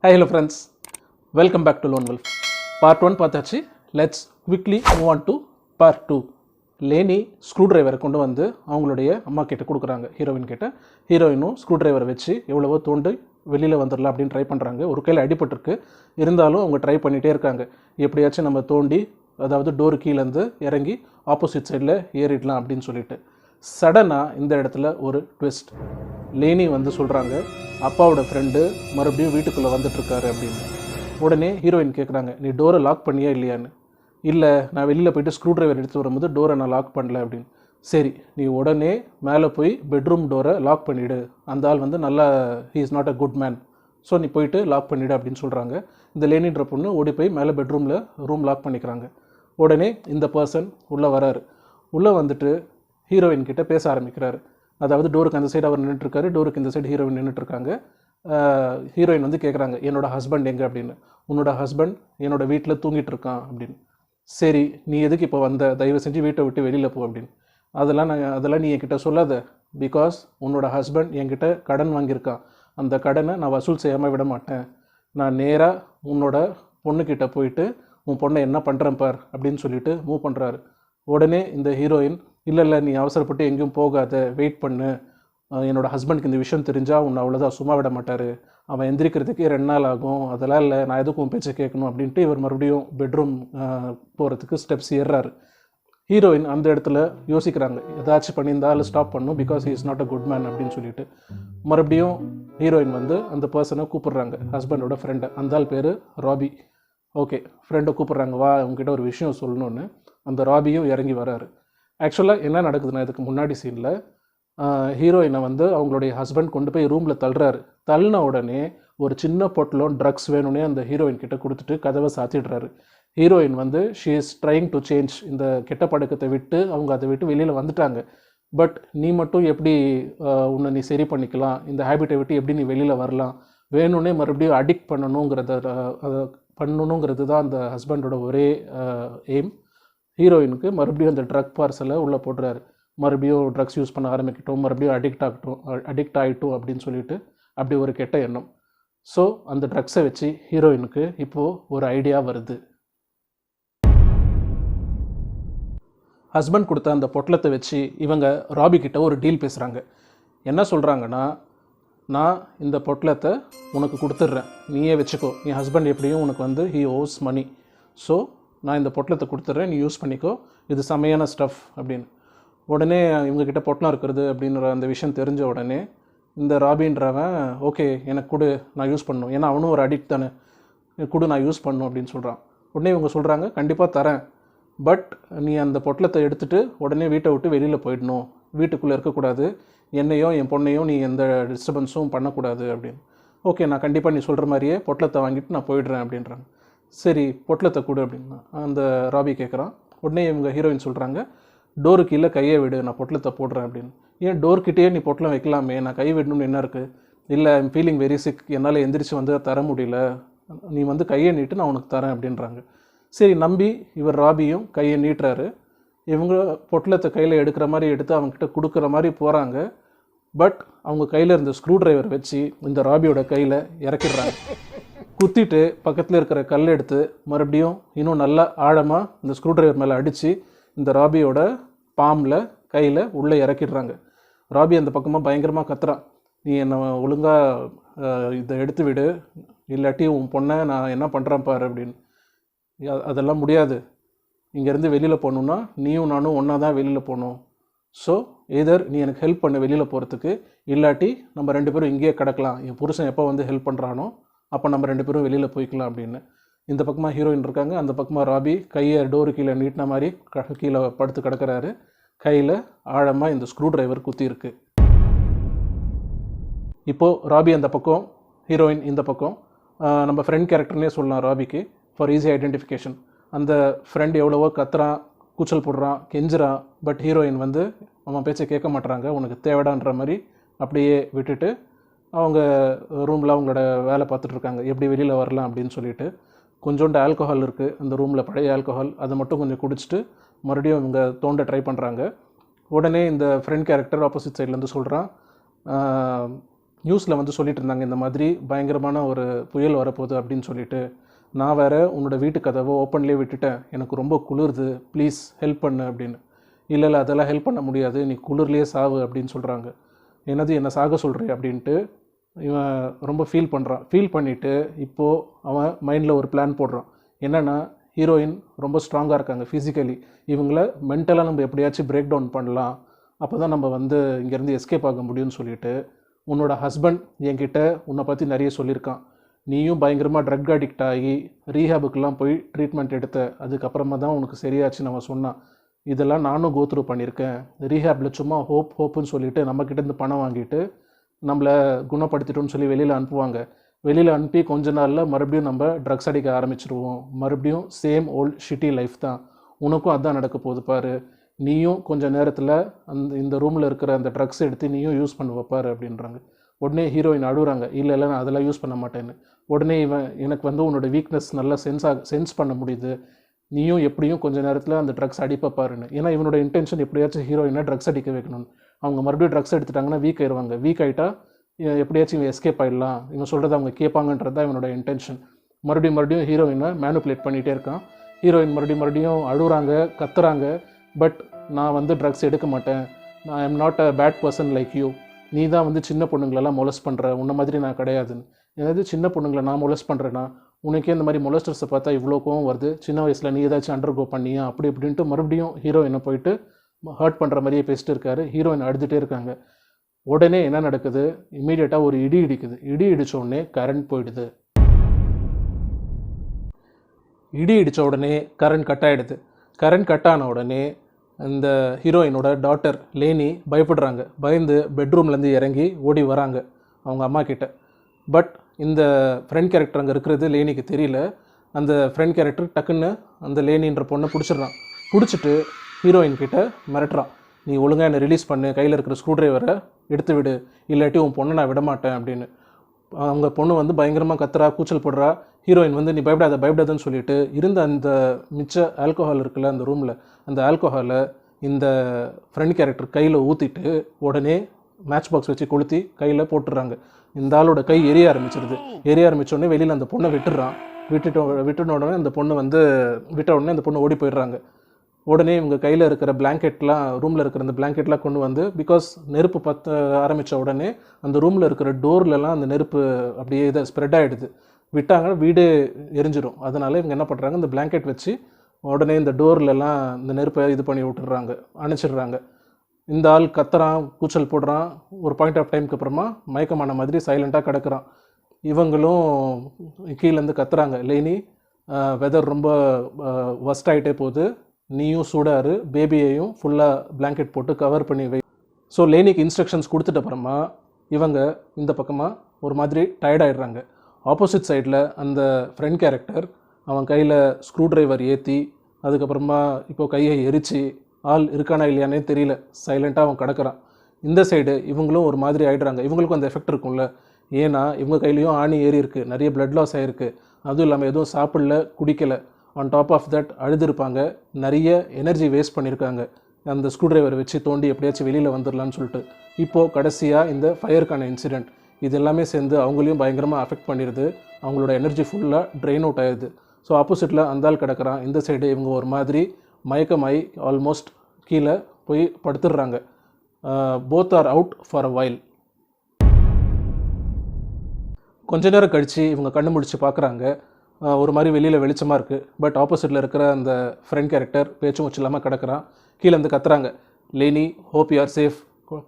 Hi, hello friends. Welcome back to Lone Wolf. Part 1 பார்த்தாச்சு. Let's quickly move on to Part 2. லேனி screw டிரைவரை கொண்டு வந்து அவங்களுடைய அம்மா கிட்ட கொடுக்குறாங்க, ஹீரோயின் கிட்ட. ஹீரோயினும் ஸ்க்ரூ டிரைவரை வச்சு எவ்வளவோ தோண்டு வெளியில் வந்துடலாம் அப்படின்னு ட்ரை பண்ணுறாங்க. ஒரு கையில் அடிபட்டிருக்கு, இருந்தாலும் அவங்க ட்ரை பண்ணிகிட்டே இருக்காங்க. எப்படியாச்சும் நம்ம தோண்டி, அதாவது டோரு கீழேருந்து இறங்கி ஆப்போசிட் சைடில் ஏறிடலாம் அப்படின்னு சொல்லிட்டு. சடனாக இந்த இடத்துல ஒரு ட்விஸ்ட். லேனி வந்து சொல்கிறாங்க, அப்பாவோட ஃப்ரெண்டு மறுபடியும் வீட்டுக்குள்ளே வந்துட்டுருக்காரு அப்படின்னு. உடனே ஹீரோயின் கேட்குறாங்க, நீ டோரை லாக் பண்ணியா இல்லையான்னு. இல்லை, நான் வெளியில் போயிட்டு ஸ்க்ரூ டிரைவர் எடுத்து வரும்போது டோரை நான் லாக் பண்ணல அப்படின்னு. சரி, நீ உடனே மேலே போய் பெட்ரூம் டோரை லாக் பண்ணிவிடு. அந்த ஆள் வந்து நல்லா, he is not a good man, so நீ போயிட்டு லாக் பண்ணிவிடு அப்படின்னு சொல்கிறாங்க. இந்த லேனின்ற பொண்ணு ஓடி போய் மேலே பெட்ரூமில் ரூம் லாக் பண்ணிக்கிறாங்க. உடனே இந்த பர்சன் உள்ளே வராரு. உள்ளே வந்துட்டு ஹீரோயின் கிட்ட பேச ஆரம்பிக்கிறாரு. அதாவது டோருக்கு அந்த சைடு அவர் நின்றுட்டுருக்காரு, டோருக்கு இந்த சைடு ஹீரோயின் நின்றுட்டுருக்காங்க. ஹீரோயின் வந்து கேட்குறாங்க, என்னோட ஹஸ்பண்ட் எங்கே அப்படின்னு. உன்னோட ஹஸ்பண்ட் என்னோட வீட்டில் தூங்கிட்டு இருக்கான் அப்படின்னு. சரி, நீ எதுக்கு இப்போ வந்த, தயவு செஞ்சு வீட்டை விட்டு வெளியில் போ அப்படின்னு. அதெல்லாம் நீ என்கிட்ட சொல்லாத, பிகாஸ் உன்னோட ஹஸ்பண்ட் என்கிட்ட கடன் வாங்கியிருக்கான். அந்த கடனை நான் வசூல் செய்யாமல் விட மாட்டேன். நான் நேராக உன்னோட பொண்ணுக்கிட்ட போயிட்டு உன் பொண்ணை என்ன பண்ணுறேன் பார் அப்படின்னு சொல்லிட்டு மூவ் பண்ணுறாரு. உடனே இந்த ஹீரோயின், இல்லை நீ அவசரப்பட்டு எங்கேயும் போகாத, வெயிட் பண்ணு, என்னோடய ஹஸ்பண்டுக்கு இந்த விஷயம் தெரிஞ்சால் உன்னை அவ்வளோதான் சும்மா விட மாட்டார், அவன் எந்திரிக்கிறதுக்கே 2 நாள் ஆகும், அதெல்லாம் இல்லை, நான் எதுக்கும் உன் பேச்சை கேட்கணும் அப்படின்ட்டு இவர் மறுபடியும் பெட்ரூம் போகிறதுக்கு ஸ்டெப்ஸ் ஏறுறாரு. ஹீரோயின் அந்த இடத்துல யோசிக்கிறாங்க, ஏதாச்சும் பண்ணியிருந்தாலும் ஸ்டாப் பண்ணும், because he is not a good man அப்படின்னு சொல்லிட்டு. மறுபடியும் ஹீரோயின் வந்து அந்த பர்சனை கூப்பிட்றாங்க, ஹஸ்பண்டோட ஃப்ரெண்டை. அந்த ஆள் பேர் ராபி. ஓகே, ஃப்ரெண்டை கூப்பிட்றாங்க, வா உங்ககிட்ட ஒரு விஷயம் சொல்லணுன்னு. அந்த ராபியும் இறங்கி வராரு. ஆக்சுவலாக என்ன நடக்குதுன்னா, இதுக்கு முன்னாடி சீனில் ஹீரோயினை வந்து அவங்களுடைய ஹஸ்பண்ட் கொண்டு போய் ரூமில் தள்ளுறாரு. தள்ளின உடனே ஒரு சின்ன பொட்டலம் ட்ரக்ஸ் வேணும்னே அந்த ஹீரோயின் கிட்ட கொடுத்துட்டு கதவை சாத்திடுறாரு. ஹீரோயின் வந்து she is trying to change, இந்த கெட்ட பழக்கத்தை விட்டு அவங்க அதை விட்டு வெளியில் வந்துட்டாங்க. பட் நீ மட்டும் எப்படி உன்னை நீ சரி பண்ணிக்கலாம், இந்த ஹேபிட்டை விட்டு எப்படி நீ வெளியில் வரலாம், வேணும்னே மறுபடியும் அடிக்ட் பண்ணணுங்கிறது தான் அந்த ஹஸ்பண்டோட ஒரே எய்ம். ஹீரோயினுக்கு மறுபடியும் அந்த ட்ரக் பார்சலை உள்ளே போடுறாரு. மறுபடியும் ட்ரக்ஸ் யூஸ் பண்ண ஆரம்பிக்கட்டும், மறுபடியும் அடிக்ட் ஆகிட்டும் அப்படின்னு சொல்லிட்டு அப்படி ஒரு கெட்ட எண்ணம். ஸோ அந்த ட்ரக்ஸை வச்சு ஹீரோயினுக்கு இப்போது ஒரு ஐடியா வருது. ஹஸ்பண்ட் கொடுத்த அந்த பொட்டலத்தை வச்சு இவங்க ராபி கிட்ட ஒரு டீல் பேசுகிறாங்க. என்ன சொல்கிறாங்கன்னா, நான் இந்த பொட்டலத்தை உனக்கு கொடுத்துட்றேன், நீயே வச்சுக்கோ, என் ஹஸ்பண்ட் எப்படியும் உனக்கு வந்து ஹீ ஓஸ் மணி, ஸோ நான் இந்த பொட்டலத்தை கொடுத்துட்றேன், நீ யூஸ் பண்ணிக்கோ, இது செமையான ஸ்டஃப் அப்படின்னு. உடனே இவங்ககிட்ட பொட்டலம் இருக்கிறது அப்படின்ற அந்த விஷயம் தெரிஞ்ச உடனே இந்த ராபின்றவன், ஓகே எனக்கு கொடு, நான் யூஸ் பண்ணணும், ஏன்னா அவனும் ஒரு அடிக்ட் தானே, கொடு நான் யூஸ் பண்ணணும் அப்படின்னு சொல்கிறான். உடனே இவங்க சொல்கிறாங்க, கண்டிப்பாக தரேன், பட் நீ அந்த பொட்டலத்தை எடுத்துகிட்டு உடனே வீட்டை விட்டு வெளியில் போயிடணும், வீட்டுக்குள்ளே இருக்கக்கூடாது, என்னையோ என் பொண்ணையும் நீ எந்த டிஸ்டர்பன்ஸும் பண்ணக்கூடாது அப்படின்னு. ஓகே, நான் கண்டிப்பாக நீ சொல்கிற மாதிரியே பொட்டலத்தை வாங்கிட்டு நான் போயிடுறேன் அப்படின்றாங்க. சரி, பொட்டலத்தை கொடு அப்படின்னா அந்த ராபி கேட்குறான். உடனே இவங்க ஹீரோயின் சொல்கிறாங்க, டோரு கீழே கையை விடு, நான் பொட்டலத்தை போடுறேன் அப்படின்னு. ஏன் டோர்கிட்டே நீ பொட்டலம் வைக்கலாமே, நான் கை விடணும்னு என்ன இருக்குது. இல்லை, ஐம் ஃபீலிங் வெரி சிக், என்னால் எந்திரிச்சு வந்து தர முடியல, நீ வந்து கையை நீட்டு நான் உனக்கு தரேன் அப்படின்றாங்க. சரி, நம்பி இவர் ராபியும் கையை நீட்டுறாரு. இவங்க பொட்டலத்தை கையில் எடுக்கிற மாதிரி எடுத்து அவங்ககிட்ட கொடுக்குற மாதிரி போகிறாங்க. பட் அவங்க கையில் இருந்த ஸ்க்ரூ டிரைவர் வச்சு இந்த ராபியோட கையில் இறக்கிடுறாங்க. குத்திட்டு பக்கத்தில் இருக்கிற கல் எடுத்து மறுபடியும் இன்னும் நல்லா ஆழமாக இந்த ஸ்க்ரூ டிரைவர் மேலே அடித்து இந்த ராபியோட பாம்பில் கையில் உள்ளே இறக்கிடுறாங்க. ராபி அந்த பக்கமாக பயங்கரமாக கத்துறான், நீ என்னை ஒழுங்காக இதை எடுத்து விடு, இல்லாட்டி உன் பொண்ணை நான் என்ன பண்ணுறேன் பாரு அப்படின்னு. அதெல்லாம் முடியாது, இங்கேருந்து வெளியில் போகணுன்னா நீயும் நானும் ஒன்றா தான் வெளியில் போகணும். ஸோ எதர் நீ எனக்கு ஹெல்ப் பண்ண வெளியில் போகிறதுக்கு, இல்லாட்டி நம்ம 2 பேரும் இங்கேயே கிடக்கலாம், என் புருஷன் எப்போ வந்து ஹெல்ப் பண்ணுறானோ அப்போ நம்ம 2 பேரும் வெளியில் போய்க்கலாம் அப்படின்னு. இந்த பக்கமாக ஹீரோயின் இருக்காங்க, அந்த பக்கமாக ராபி கையை டோரு கீழே நீட்டின மாதிரி கீழே படுத்து கிடக்கிறாரு. கையில் ஆழமாக இந்த ஸ்க்ரூ டிரைவர் குத்தி இருக்கு. இப்போது ராபி அந்த பக்கம், ஹீரோயின் இந்த பக்கம். நம்ம ஃப்ரெண்ட் கேரக்டர்னே சொல்லலாம் ராபிக்கு, ஃபார் ஈஸி ஐடென்டிஃபிகேஷன். அந்த ஃப்ரெண்ட் எவ்வளவோ கத்துறான், கூச்சல் போடுறான், கெஞ்சுறான். பட் ஹீரோயின் வந்து அவன் பேச்சை கேட்க மாட்டுறாங்க, உனக்கு தேவைடான்ற மாதிரி அப்படியே விட்டுட்டு அவங்க ரூமில் அவங்களோட வேலை பார்த்துட்ருக்காங்க, எப்படி வெளியில் வரலாம் அப்படின்னு சொல்லிட்டு. கொஞ்சோண்டு ஆல்கஹால் இருக்குது அந்த ரூமில், பழைய ஆல்கஹால், அதை மட்டும் கொஞ்சம் குடிச்சிட்டு மறுபடியும் இவங்க தோண்ட ட்ரை பண்ணுறாங்க. உடனே இந்த ஃப்ரெண்ட் கேரக்டர் ஆப்போசிட் சைட்லேருந்து சொல்கிறான், நியூஸில் வந்து சொல்லிட்டு இருந்தாங்க இந்த மாதிரி பயங்கரமான ஒரு புயல் வரப்போகுது அப்படின்னு சொல்லிட்டு. நான் வேறு உன்னோட வீட்டு கதவை ஓப்பன்லேயே விட்டுட்டேன், எனக்கு ரொம்ப குளிருது, ப்ளீஸ் ஹெல்ப் பண்ணு அப்படின்னு. இல்லை இல்லை அதெல்லாம் ஹெல்ப் பண்ண முடியாது, நீ குளிர்லேயே சாவு அப்படின்னு சொல்கிறாங்க. என்னது என்னை சாக சொல்கிறேன் அப்படின்ட்டு இவன் ரொம்ப ஃபீல் பண்ணுறான். ஃபீல் பண்ணிவிட்டு இப்போது அவன் மைண்டில் ஒரு பிளான் போடுறான். என்னென்னா, ஹீரோயின் ரொம்ப ஸ்ட்ராங்காக இருக்காங்க ஃபிசிக்கலி, இவங்கள மென்டலாக நம்ம எப்படியாச்சும் பிரேக் டவுன் பண்ணலாம், அப்போ தான் நம்ம வந்து இங்கேருந்து எஸ்கேப் ஆக முடியும்னு சொல்லிட்டு, உன்னோட ஹஸ்பண்ட் என்கிட்ட உன்னை பற்றி நிறைய சொல்லியிருக்கான், நீயும் பயங்கரமாக ட்ரக் அடிக்ட் ஆகி ரீஹேபுக்கெலாம் போய் ட்ரீட்மெண்ட் எடுத்த, அதுக்கப்புறமா தான் உனக்கு சரியாச்சுன்னு அவன் சொன்னான். இதெல்லாம் நானும் கோத்ரூ பண்ணியிருக்கேன். ரீஹேப்பில் சும்மா ஹோப்புன்னு சொல்லிவிட்டு நம்மக்கிட்டேருந்து பணம் வாங்கிட்டு நம்மளை குணப்படுத்திட்டோன்னு சொல்லி வெளியில் அனுப்புவாங்க. வெளியில் அனுப்பி கொஞ்ச நாளில் மறுபடியும் நம்ம ட்ரக்ஸ் அடிக்க ஆரம்பிச்சிருவோம். மறுபடியும் சேம் ஓல்ட் ஷிட்டி லைஃப் தான். உனக்கும் அதுதான் நடக்க போகுது பாரு. நீயும் கொஞ்சம் நேரத்தில் இந்த ரூமில் இருக்கிற அந்த ட்ரக்ஸ் எடுத்து நீயும் யூஸ் பண்ண வைப்பார் அப்படின்றாங்க. உடனே ஹீரோயின் அழுகுறாங்க, இல்லை இல்லை நான் அதெல்லாம் யூஸ் பண்ண மாட்டேன்னு. உடனே இவன், எனக்கு வந்து உன்னோட வீக்னஸ் நல்லா சென்ஸ் பண்ண முடியுது, நீயும் எப்படியும் கொஞ்சம் நேரத்தில் அந்த ட்ரக்ஸ் அடிப்பாருன்னு. ஏன்னா இவனோட இன்டென்ஷன் எப்படியாச்சும் ஹீரோயினை ட்ரக்ஸ் அடிக்க வைக்கணும்னு. அவங்க மறுபடியும் ட்ரக்ஸ் எடுத்துட்டாங்கன்னா வீக் ஆயிடுவாங்க. வீக் ஆகிட்டா எப்படியாச்சும் இவன் எஸ்கேப் ஆகிடலாம், இவன் சொல்கிறத அவங்க கேட்பாங்கன்றது தான் இவனோட இன்டென்ஷன். மறுபடியும் ஹீரோயினை மேனுப்புலேட் பண்ணிகிட்டே இருக்கான். ஹீரோயின் மறுபடியும் அழுகுறாங்க, கத்துறாங்க. பட் நான் வந்து ட்ரக்ஸ் எடுக்க மாட்டேன், நான் I am not a bad person like you, நீ தான் வந்து சின்ன பொண்ணுங்களெல்லாம் மொலஸ்ட் பண்ணுற, உன்ன மாதிரி நான் கிடையாதுன்னு. ஏதாவது சின்ன பொண்ணுங்களை நான் மொலஸ்ட் பண்ணுறேன்னா, உனக்கே இந்த மாதிரி மொலஸ்டர்ஸை பார்த்தா இவ்வளோ கோவம் வருது, சின்ன வயசில் நீ ஏதாச்சும் அண்டர்கோ பண்ணியா அப்படி இப்படின்ட்டு மறுபடியும் ஹீரோயினை போயிட்டு ஹர்ட் பண்ணுற மாதிரியே பேசிட்டு இருக்காரு. ஹீரோயின் அழுதுகிட்டே இருக்காங்க. உடனே என்ன நடக்குது, இமீடியட்டாக ஒரு இடி இடிக்குது. இடி இடித்த உடனே கரண்ட் போயிடுது. இடி இடித்த உடனே கரண்ட் கட் ஆகிடுது. கரண்ட் கட் ஆன உடனே இந்த ஹீரோயினோட டாட்டர் லேனி பயப்படுறாங்க. பயந்து பெட்ரூம்லேருந்து இறங்கி ஓடி வராங்க அவங்க அம்மா கிட்ட. பட் இந்த ஃப்ரெண்ட் கேரக்டர் அங்கே இருக்கிறது லேனிக்கு தெரியல. அந்த ஃப்ரெண்ட் கேரக்டர் டக்குன்னு அந்த லேனின்ற பொண்ணை பிடிச்சிடுறான். பிடிச்சிட்டு ஹீரோயின் கிட்ட மிரட்டுறான், நீ ஒழுங்காக என்னை ரிலீஸ் பண்ணு, கையில் இருக்கிற ஸ்க்ரூ ட்ரைவரை எடுத்து விடு, இல்லாட்டி உன் பொண்ணை நான் விட மாட்டேன் அப்படின்னு. அவங்க பொண்ணு வந்து பயங்கரமாக கத்துறா, கூச்சல் போடுறா. ஹீரோயின் வந்து நீ பயப்படாதன்னு சொல்லிட்டு இருந்த அந்த மிச்ச ஆல்கோஹால் இருக்குல்ல அந்த ரூமில், அந்த ஆல்கோஹாலை இந்த ஃப்ரெண்ட் கேரக்டர் கையில் ஊற்றிட்டு உடனே மேட்ச் பாக்ஸ் வச்சு கொளுத்தி கையில் போட்டுடுறாங்க. இந்த ஆளோட கை எரிய ஆரம்பிச்சிருது. எரிய ஆரம்பித்தோடனே வெளியில் அந்த பொண்ணை விட்டுடுறான். விட்டுன உடனே அந்த பொண்ணு வந்து விட்ட உடனே அந்த பொண்ணு ஓடி போயிடுறாங்க. உடனே இவங்க கையில் இருக்கிற பிளாங்கெட்லாம், ரூமில் இருக்கிற அந்த பிளாங்கெட்லாம் கொண்டு வந்து, பிகாஸ் நெருப்பு பற்ற ஆரம்பித்த உடனே அந்த ரூமில் இருக்கிற டோர்லலாம் அந்த நெருப்பு அப்படியே இதை ஸ்ப்ரெட் ஆகிடுது. விட்டாங்கன்னா வீடு எரிஞ்சிடும். அதனால் இவங்க என்ன பண்ணுறாங்க, இந்த பிளாங்கெட் வச்சு உடனே இந்த டோர்லலாம் இந்த நெருப்பை இது பண்ணி விட்டுடுறாங்க, அணைச்சிடுறாங்க. இந்த ஆள் கத்துறான், கூச்சல் போடுறான். ஒரு பாயிண்ட் ஆஃப் டைமுக்கு அப்புறமா மயக்கமான மாதிரி சைலண்ட்டாக கிடக்குறான். இவங்களும் கீழேருந்து கத்துறாங்க, லேனி வெதர் ரொம்ப ஒஸ்ட் ஆகிட்டே போகுது, நீயும் சூடாரு, பேபியையும் ஃபுல்லாக பிளாங்கெட் போட்டு கவர் பண்ணி வை. ஸோ லேனிக்கு இன்ஸ்ட்ரக்ஷன்ஸ் கொடுத்துட்ட அப்புறமா இவங்க இந்த பக்கமாக ஒரு மாதிரி டயர்டாயிடுறாங்க. ஆப்போசிட் சைடில் அந்த ஃப்ரெண்ட் கேரக்டர் அவன் கையில் ஸ்க்ரூ ட்ரைவர் ஏற்றி, அதுக்கப்புறமா இப்போது கையை எரித்து, ஆள் இருக்கானா இல்லையானே தெரியல, சைலண்ட்டாக அவன் கிடக்கிறான். இந்த சைடு இவங்களும் ஒரு மாதிரி ஆகிடுறாங்க. இவங்களுக்கும் அந்த எஃபெக்ட் இருக்கும்ல, ஏன்னா இவங்க கையிலையும் ஆணி ஏறி இருக்குது, நிறைய பிளட் லாஸ் ஆகிருக்கு, அதுவும் இல்லாமல் எதுவும் சாப்பிடல, குடிக்கலை. ஆன் டாப் ஆஃப் தட் அழுதுருப்பாங்க, நிறைய எனர்ஜி வேஸ்ட் பண்ணியிருக்காங்க அந்த ஸ்க்ரூ ட்ரைவரை வச்சு தோண்டி எப்படியாச்சும் வெளியில் வந்துடலான்னு சொல்லிட்டு. இப்போது கடைசியாக இந்த ஃபயருக்கான இன்சிடெண்ட் இது எல்லாமே சேர்ந்து அவங்களையும் பயங்கரமாக அஃபெக்ட் பண்ணிடுது. அவங்களோட எனர்ஜி ஃபுல்லாக ட்ரெயின் அவுட் ஆகிடுது. ஸோ ஆப்போசிட்டில் அந்த ஆள் கிடக்கிறான். இந்த சைடு இவங்க ஒரு மாதிரி மயக்கமாயி ஆல்மோஸ்ட் கீழே போய் படுத்துடுறாங்க. Both are out for a while. கொஞ்ச நேரம் கழித்து இவங்க கண்ணு முடிச்சு பார்க்குறாங்க. ஒரு மாதிரி வெளியில் வெளிச்சமாக இருக்குது. பட் ஆப்போசிட்டில் இருக்கிற அந்த ஃப்ரெண்ட் கேரக்டர் பேச்சும் வச்சு இல்லாமல் கிடக்கிறான். கீழே வந்து கத்துறாங்க, லேனி ஹோப் யூ ஆர் சேஃப்,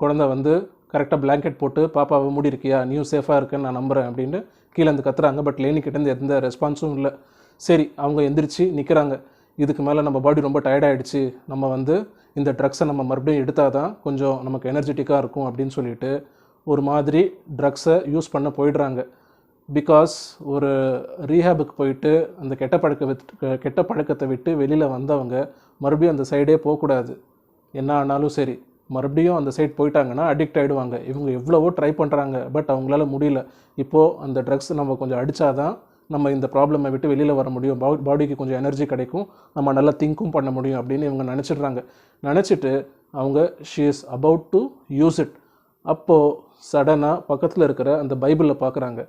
குழந்தை வந்து கரெக்டாக பிளாங்கெட் போட்டு பாப்பாவை மூடி இருக்கியா, நீயும் சேஃபாக இருக்குன்னு நான் நம்புகிறேன் அப்படின்னு கீழே வந்து கத்துறாங்க. பட் லேனிக்கிட்டேருந்து எந்த ரெஸ்பான்ஸும் இல்லை. சரி, அவங்க எந்திரிச்சு நிற்கிறாங்க. இதுக்கு மேலே நம்ம பாடி ரொம்ப டயர்டாகிடுச்சு, நம்ம வந்து இந்த ட்ரக்ஸை நம்ம மறுபடியும் எடுத்தால் தான் கொஞ்சம் நமக்கு எனர்ஜெட்டிக்காக இருக்கும் அப்படின்னு சொல்லிட்டு ஒரு மாதிரி ட்ரக்ஸை யூஸ் பண்ண போயிடுறாங்க. பிகாஸ் ஒரு ரீஹேபுக்கு போயிட்டு அந்த கெட்ட பழக்கத்தை விட்டு வெளியில் வந்தவங்க மறுபடியும் அந்த சைடே போகக்கூடாது. என்ன ஆனாலும் சரி, மறுபடியும் அந்த சைட் போயிட்டாங்கன்னா அடிக்ட் ஆகிடுவாங்க. இவங்க எவ்வளவோ ட்ரை பண்ணுறாங்க, பட் அவங்களால முடியல. இப்போது அந்த ட்ரக்ஸ் நம்ம கொஞ்சம் அடித்தாதான் நம்ம இந்த ப்ராப்ளமை விட்டு வெளியில் வர முடியும், பாடிக்கு கொஞ்சம் எனர்ஜி கிடைக்கும், நம்ம நல்லா திங்க்கும் பண்ண முடியும் அப்படின்னு இவங்க நினச்சிடுறாங்க. நினச்சிட்டு அவங்க she is about to use it. அப்போது சடனாக பக்கத்தில் இருக்கிற அந்த பைபிளில் பார்க்குறாங்க.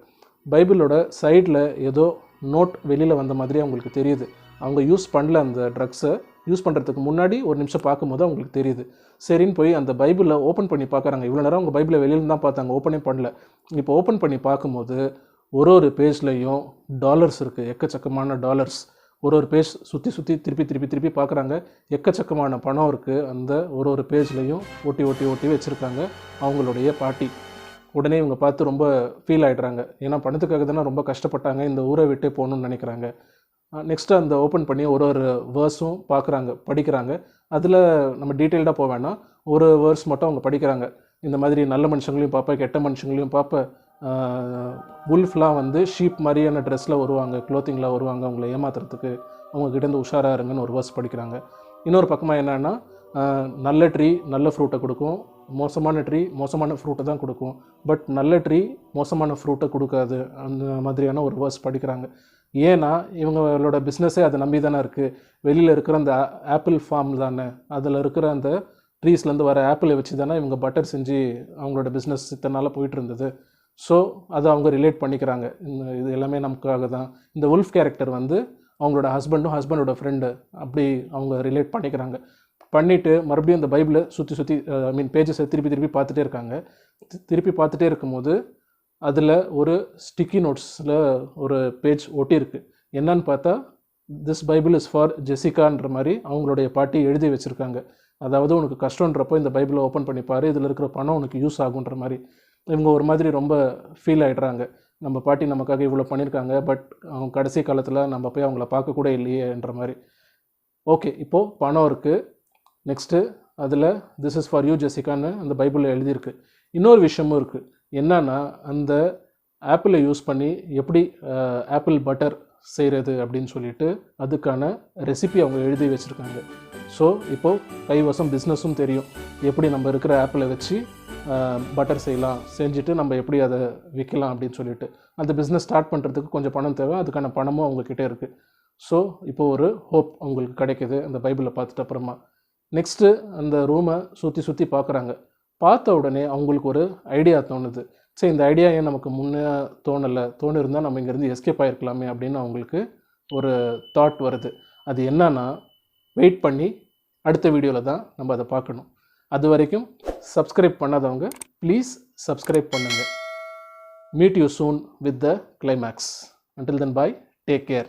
பைபிளோட சைடில் ஏதோ நோட் வெளியில் வந்த மாதிரி அவங்களுக்கு தெரியுது. அவங்க யூஸ் பண்ணல அந்த ட்ரக்ஸை. யூஸ் பண்ணுறதுக்கு முன்னாடி ஒரு நிமிஷம் பார்க்கும்போது அவங்களுக்கு தெரியுது. சரின்னு போய் அந்த பைபிளை ஓப்பன் பண்ணி பார்க்குறாங்க. இவ்வளோ நேரம் அவங்க பைபிளை வெளியில் தான் பார்த்தாங்க, ஓப்பனே பண்ணல. இப்போ ஓப்பன் பண்ணி பார்க்கும்போது ஒரு பேஜ்லேயும் டாலர்ஸ் இருக்குது, எக்கச்சக்கமான டாலர்ஸ். ஒரு பேஜ் சுற்றி திருப்பி பார்க்குறாங்க. எக்கச்சக்கமான பணம் இருக்குது. அந்த ஒரு பேஜ்லேயும் ஒட்டி வச்சுருக்காங்க அவங்களுடைய பாட்டி. உடனே இவங்க பார்த்து ரொம்ப ஃபீல் ஆகிடுறாங்க. ஏன்னா பணத்துக்காக தானே ரொம்ப கஷ்டப்பட்டாங்க, இந்த ஊரை விட்டே போகணுன்னு நினைக்கிறாங்க. நெக்ஸ்ட்டு அந்த ஓப்பன் பண்ணி ஒரு வேர்ஸும் பார்க்குறாங்க, படிக்கிறாங்க. அதில் நம்ம டீட்டெயில்டாக போக வேணாம், ஒரு வேர்ஸ் மட்டும் அவங்க படிக்கிறாங்க. இந்த மாதிரி நல்ல மனுஷங்களையும் பார்ப்பேன், கெட்ட மனுஷங்களையும் பார்ப்பேன். உல்ஃப்லாம் வந்து ஷீப் மாதிரியான ட்ரெஸ்ஸில் வருவாங்க, க்ளோத்திங்கில் வருவாங்க அவங்கள ஏமாத்துறதுக்கு, அவங்கக்கிட்டேருந்து உஷாராக இருங்கன்னு ஒரு வேர்ஸ் படிக்கிறாங்க. இன்னொரு பக்கமாக என்னென்னா, நல்ல ட்ரீ நல்ல ஃப்ரூட்டை கொடுக்கும், மோசமான ட்ரீ மோசமான ஃப்ரூட்டை தான் கொடுக்கும், பட் நல்ல ட்ரீ மோசமான ஃப்ரூட்டை கொடுக்காது. அந்த மாதிரியான ஒரு வேர்ஸ் படிக்கிறாங்க. ஏன்னா இவங்களோட பிஸ்னஸே அதை நம்பி தானே இருக்குது. வெளியில் இருக்கிற அந்த ஆப்பிள் ஃபார்ம் தானே, அதில் இருக்கிற அந்த ட்ரீஸ்லேருந்து வர ஆப்பிளை வச்சு தானே இவங்க பட்டர் செஞ்சு அவங்களோட பிஸ்னஸ் இத்தனை நாளாக போயிட்டு இருந்தது. ஸோ அதை அவங்க ரிலேட் பண்ணிக்கிறாங்க. இது எல்லாமே நமக்காக தான். இந்த உல்ஃப் கேரக்டர் வந்து அவங்களோட ஹஸ்பண்டோட ஃப்ரெண்டு, அப்படி அவங்க ரிலேட் பண்ணிக்கிறாங்க. பண்ணிவிட்டு மறுபடியும் அந்த பைபிளை சுற்றி பேஜஸை திருப்பி பார்த்துட்டே இருக்காங்க. திருப்பி பார்த்துட்டே இருக்கும்போது அதில் ஒரு ஸ்டிக்கி நோட்ஸில் ஒரு பேஜ் ஒட்டியிருக்கு. என்னன்னு பார்த்தா, திஸ் பைபிள் இஸ் ஃபார் ஜெசிகான்ற மாதிரி அவங்களுடைய பாட்டி எழுதி வச்சுருக்காங்க. அதாவது உனக்கு கஷ்டன்றப்போ இந்த பைபிளை ஓப்பன் பண்ணி பாரு, இதில் இருக்கிற பணம் உனக்கு யூஸ் ஆகுன்ற மாதிரி. இவங்க ஒரு மாதிரி ரொம்ப ஃபீல் ஆகிடுறாங்க. நம்ம பாட்டி நமக்காக இவ்வளோ பண்ணியிருக்காங்க, பட் அவங்க கடைசி காலத்தில் நம்ம போய் அவங்கள பார்க்கக்கூட இல்லையேன்ற மாதிரி. ஓகே, இப்போது பணம் இருக்குது. நெக்ஸ்ட்டு அதில் திஸ் இஸ் ஃபார் யூ ஜெசிகான்னு அந்த பைபிளில் எழுதியிருக்கு. இன்னொரு விஷயமும் இருக்குது. என்னன்னா, அந்த ஆப்பிளை யூஸ் பண்ணி எப்படி ஆப்பிள் பட்டர் செய்கிறது அப்படின்னு சொல்லிட்டு அதுக்கான ரெசிபி அவங்க எழுதி வச்சுருக்காங்க. ஸோ இப்போது கைவசம் பிஸ்னஸும் தெரியும், எப்படி நம்ம இருக்கிற ஆப்பிளை வச்சு பட்டர் செய்யலாம், செஞ்சுட்டு நம்ம எப்படி அதை விற்கலாம் அப்படின்னு சொல்லிட்டு. அந்த பிஸ்னஸ் ஸ்டார்ட் பண்ணுறதுக்கு கொஞ்சம் பணம் தேவை, அதுக்கான பணமும் அவங்கக்கிட்ட இருக்குது. ஸோ இப்போது ஒரு ஹோப் அவங்களுக்கு கிடைக்கிது அந்த பைபிளை பார்த்துட்டு அப்புறமா. நெக்ஸ்ட்டு அந்த ரூமை சுற்றி பார்க்குறாங்க. பார்த்த உடனே அவங்களுக்கு ஒரு ஐடியா தோணுது. சரி, இந்த ஐடியா ஏன் நமக்கு முன்னே தோணிருந்தால் நம்ம இங்கேருந்து எஸ்கேப் ஆகிருக்கலாமே அப்படின்னு அவங்களுக்கு ஒரு தாட் வருது. அது என்னன்னா, வெயிட் பண்ணி அடுத்த வீடியோவில் தான் நம்ம அதை பார்க்கணும். அது வரைக்கும் சப்ஸ்கிரைப் பண்ணாதவங்க ப்ளீஸ் சப்ஸ்கிரைப் பண்ணுங்கள். Meet you soon with the climax. Until then, bye. Take care.